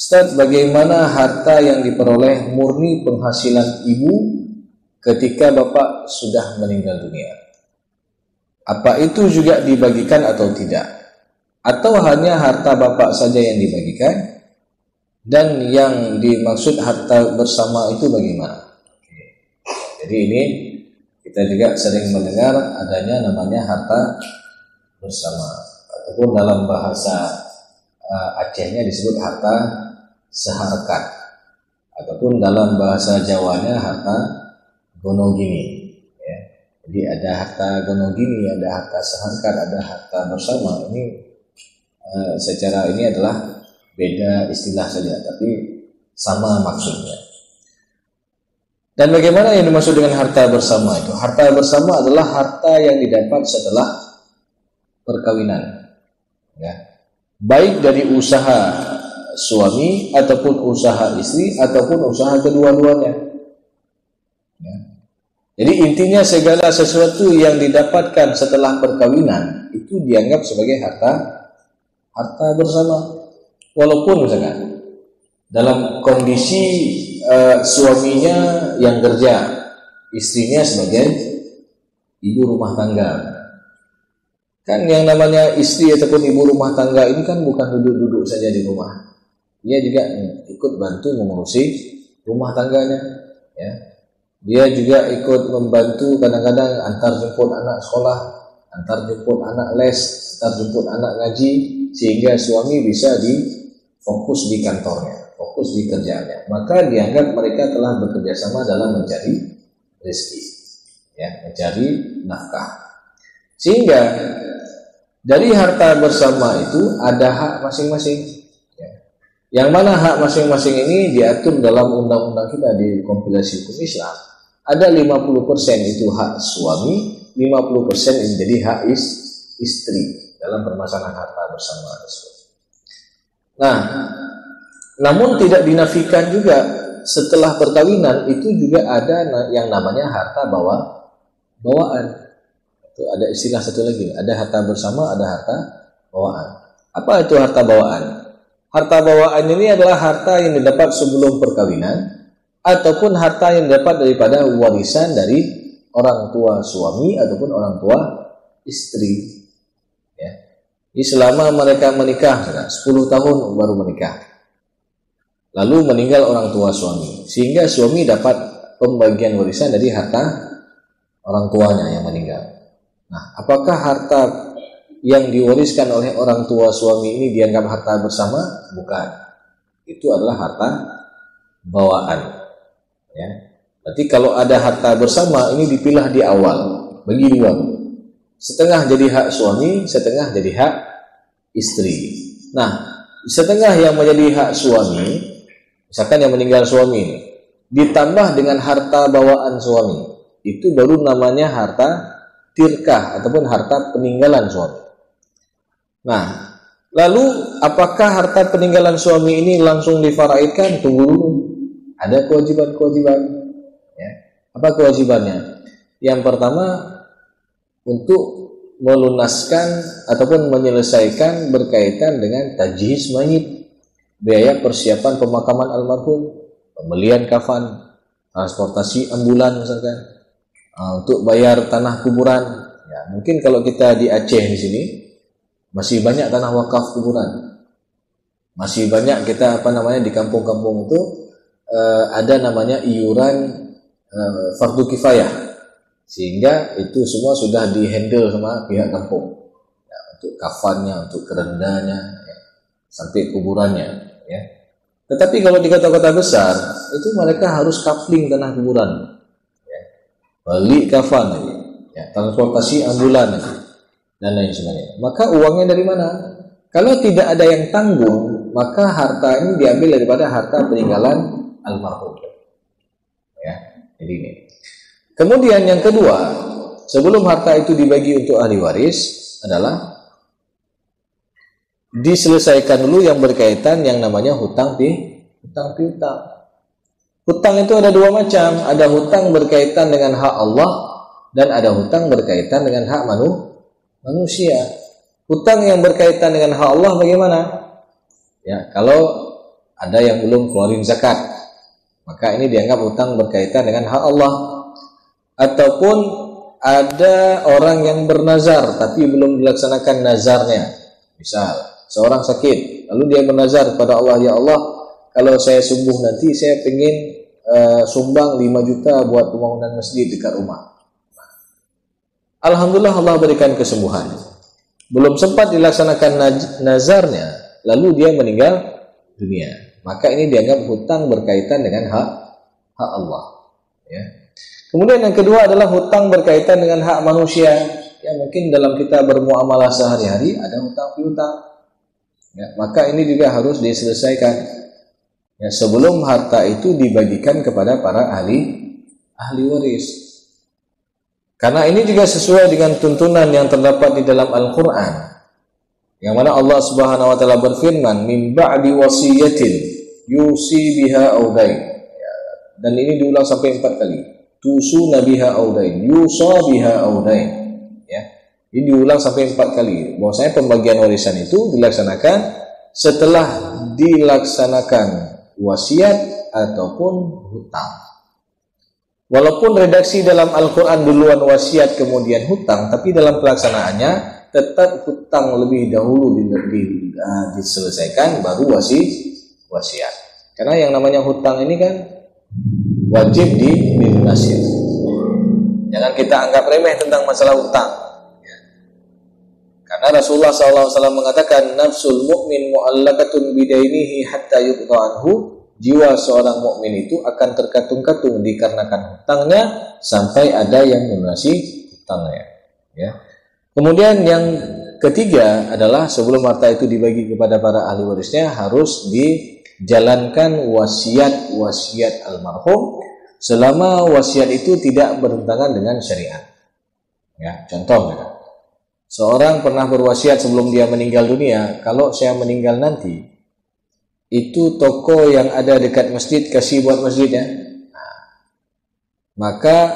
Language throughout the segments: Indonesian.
Ustaz, bagaimana harta yang diperoleh murni penghasilan ibu ketika bapak sudah meninggal dunia? Apa itu juga dibagikan atau tidak? Atau hanya harta bapak saja yang dibagikan? Dan yang dimaksud harta bersama itu bagaimana? Jadi ini kita juga sering mendengar adanya namanya harta bersama, ataupun dalam bahasa Acehnya disebut harta seharkat, ataupun dalam bahasa Jawanya harta gonogini. Ya. Jadi ada harta gonogini, ada harta seharkat, ada harta bersama. Ini secara ini adalah beda istilah saja, tapi sama maksudnya. Dan bagaimana yang dimaksud dengan harta bersama itu? Harta bersama adalah harta yang didapat setelah perkawinan. Ya. Baik dari usaha suami ataupun usaha istri ataupun usaha kedua-duanya. Ya. Jadi intinya segala sesuatu yang didapatkan setelah perkawinan itu dianggap sebagai harta bersama. Walaupun misalkan dalam kondisi suaminya yang kerja, istrinya sebagai ibu rumah tangga. Kan yang namanya istri ataupun ibu rumah tangga ini kan bukan duduk-duduk saja di rumah. Dia juga ikut bantu mengurusi rumah tangganya. Ya. Dia juga ikut membantu kadang-kadang antar jemput anak sekolah, antar jemput anak les, antar jemput anak ngaji, sehingga suami bisa fokus di kantornya, fokus di kerjaannya. Maka dianggap mereka telah bekerja sama dalam mencari rezeki, ya, mencari nafkah. Sehingga dari harta bersama itu ada hak masing-masing. Ya. Yang mana hak masing-masing ini diatur dalam undang-undang kita di kompilasi hukum Islam. Ada 50% itu hak suami, 50% ini jadi hak istri dalam permasalahan harta bersama tersebut. Nah, namun tidak dinafikan juga setelah perkawinan itu juga ada yang namanya harta bawaan. Itu ada istilah satu lagi, ada harta bersama, ada harta bawaan. Apa itu harta bawaan? Harta bawaan ini adalah harta yang didapat sebelum perkawinan ataupun harta yang didapat daripada warisan dari orang tua suami ataupun orang tua istri. Ya. Jadi selama mereka menikah 10 tahun baru menikah, lalu meninggal orang tua suami, sehingga suami dapat pembagian warisan dari harta orang tuanya yang meninggal. Nah, apakah harta yang diwariskan oleh orang tua suami ini dianggap harta bersama? Bukan. Itu adalah harta bawaan. Ya. Berarti kalau ada harta bersama ini dipilah di awal, bagi dua. Setengah jadi hak suami, setengah jadi hak istri. Nah, setengah yang menjadi hak suami, misalkan yang meninggal suami ini, ditambah dengan harta bawaan suami, itu baru namanya harta tirkah ataupun harta peninggalan suami. Nah, lalu apakah harta peninggalan suami ini langsung difaraidkan? Tunggu dulu. Ada kewajiban-kewajiban. Ya. Apa kewajibannya? Yang pertama, untuk melunaskan ataupun menyelesaikan berkaitan dengan tajhiz mayit, biaya persiapan pemakaman almarhum, pembelian kafan, transportasi ambulan misalkan, untuk bayar tanah kuburan. Ya, mungkin kalau kita di Aceh di sini masih banyak tanah wakaf kuburan. Masih banyak kita di kampung-kampung itu ada namanya iuran fardu kifayah. Sehingga itu semua sudah dihandle sama pihak kampung. Ya, untuk kafannya, untuk kerendanya, ya, sampai kuburannya, ya. Tetapi kalau di kota-kota besar itu mereka harus coupling tanah kuburan. Beli kafan lagi, ya, transportasi ambulan lagi, dan lain sebagainya. Maka uangnya dari mana? Kalau tidak ada yang tanggung, maka harta ini diambil daripada harta peninggalan almarhum. Ya, jadi ini. Kemudian yang kedua, sebelum harta itu dibagi untuk ahli waris adalah diselesaikan dulu yang berkaitan yang namanya hutang piutang. Hutang itu ada dua macam, ada hutang berkaitan dengan hak Allah dan ada hutang berkaitan dengan hak manusia. Hutang yang berkaitan dengan hak Allah bagaimana? Ya, kalau ada yang belum keluarin zakat, maka ini dianggap hutang berkaitan dengan hak Allah. Ataupun ada orang yang bernazar tapi belum dilaksanakan nazarnya. Misal seorang sakit, lalu dia bernazar kepada Allah, ya Allah, kalau saya sembuh nanti saya pengen sumbang 5 juta buat pembangunan masjid dekat rumah. Alhamdulillah Allah berikan kesembuhan. Belum sempat dilaksanakan nazarnya, lalu dia meninggal dunia. Maka ini dianggap hutang berkaitan dengan hak Allah. Ya. Kemudian yang kedua adalah hutang berkaitan dengan hak manusia. Ya, mungkin dalam kita bermuamalah sehari-hari ada hutang piutang. Ya, maka ini juga harus diselesaikan. Ya, sebelum harta itu dibagikan kepada para ahli waris. Karena ini juga sesuai dengan tuntunan yang terdapat di dalam Al-Quran, yang mana Allah Subhanahu wa taala berfirman, min ba'di wasiyatin yusi biha aw dain. Ya, dan ini diulang sampai 4 kali. Tusuna biha aw dain, yusa biha aw dain. Ya. Ini diulang sampai 4 kali. Bahwasanya pembagian warisan itu dilaksanakan setelah dilaksanakan wasiat ataupun hutang. Walaupun redaksi dalam Al-Quran duluan wasiat kemudian hutang, tapi dalam pelaksanaannya tetap hutang lebih dahulu diselesaikan baru wasiat. Karena yang namanya hutang ini kan wajib dilunasi. Jangan kita anggap remeh tentang masalah hutang. Karena Rasulullah SAW mengatakan, nafsul mu'min mu'allakatun bidainihi hatta yuqda anhu. Jiwa seorang mukmin itu akan terkatung-katung dikarenakan hutangnya sampai ada yang melunasi hutangnya. Ya. Kemudian yang ketiga adalah sebelum harta itu dibagi kepada para ahli warisnya harus dijalankan wasiat almarhum selama wasiat itu tidak bertentangan dengan syariat. Ya, contoh, seorang pernah berwasiat sebelum dia meninggal dunia, kalau saya meninggal nanti, itu toko yang ada dekat masjid kasih buat masjid ya. Nah, maka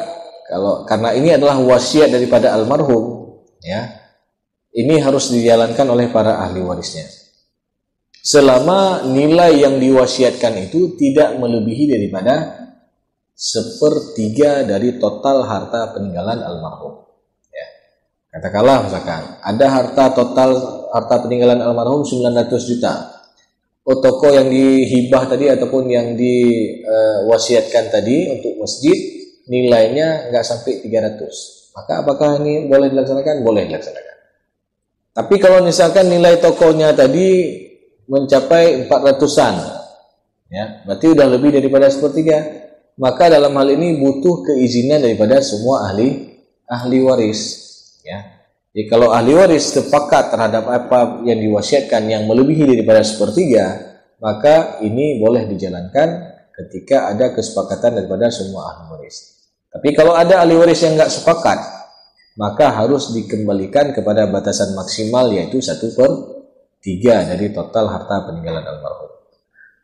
karena ini adalah wasiat daripada almarhum, ya, ini harus dijalankan oleh para ahli warisnya. Selama nilai yang diwasiatkan itu tidak melebihi daripada 1/3 dari total harta peninggalan almarhum. Ya. Katakanlah misalkan ada harta peninggalan almarhum 900 juta. Toko yang dihibah tadi ataupun yang diwasiatkan tadi untuk masjid nilainya nggak sampai 300. Maka apakah ini boleh dilaksanakan? Boleh dilaksanakan. Tapi kalau misalkan nilai tokonya tadi mencapai 400-an, ya, berarti udah lebih daripada 1/3. Maka dalam hal ini butuh keizinan daripada semua ahli waris. Ya. Jadi kalau ahli waris sepakat terhadap apa yang diwasiatkan yang melebihi daripada 1/3, maka ini boleh dijalankan ketika ada kesepakatan daripada semua ahli waris. Tapi kalau ada ahli waris yang nggak sepakat, maka harus dikembalikan kepada batasan maksimal yaitu 1/3 dari total harta peninggalan almarhum.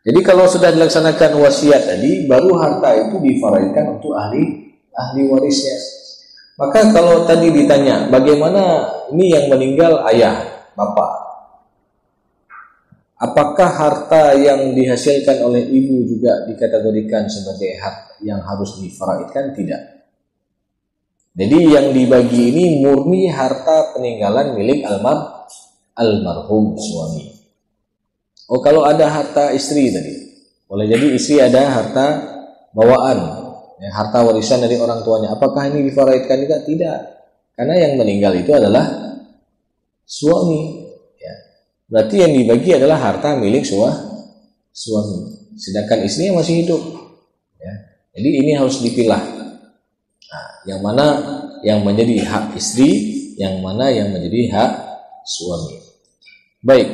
Jadi kalau sudah dilaksanakan wasiat tadi, baru harta itu difaraikan untuk ahli warisnya. Maka kalau tadi ditanya, bagaimana ini yang meninggal ayah, bapak? Apakah harta yang dihasilkan oleh ibu juga dikategorikan sebagai hak yang harus difaraidkan? Tidak. Jadi yang dibagi ini murni harta peninggalan milik almarhum suami. Oh, kalau ada harta istri tadi, boleh jadi istri ada harta bawaan. Ya, harta warisan dari orang tuanya, apakah ini difaraidkan juga? Tidak, karena yang meninggal itu adalah suami. Ya. Berarti yang dibagi adalah harta milik suami, sedangkan istrinya masih hidup. Ya. Jadi ini harus dipilah. Nah, yang mana yang menjadi hak istri, yang mana yang menjadi hak suami. Baik.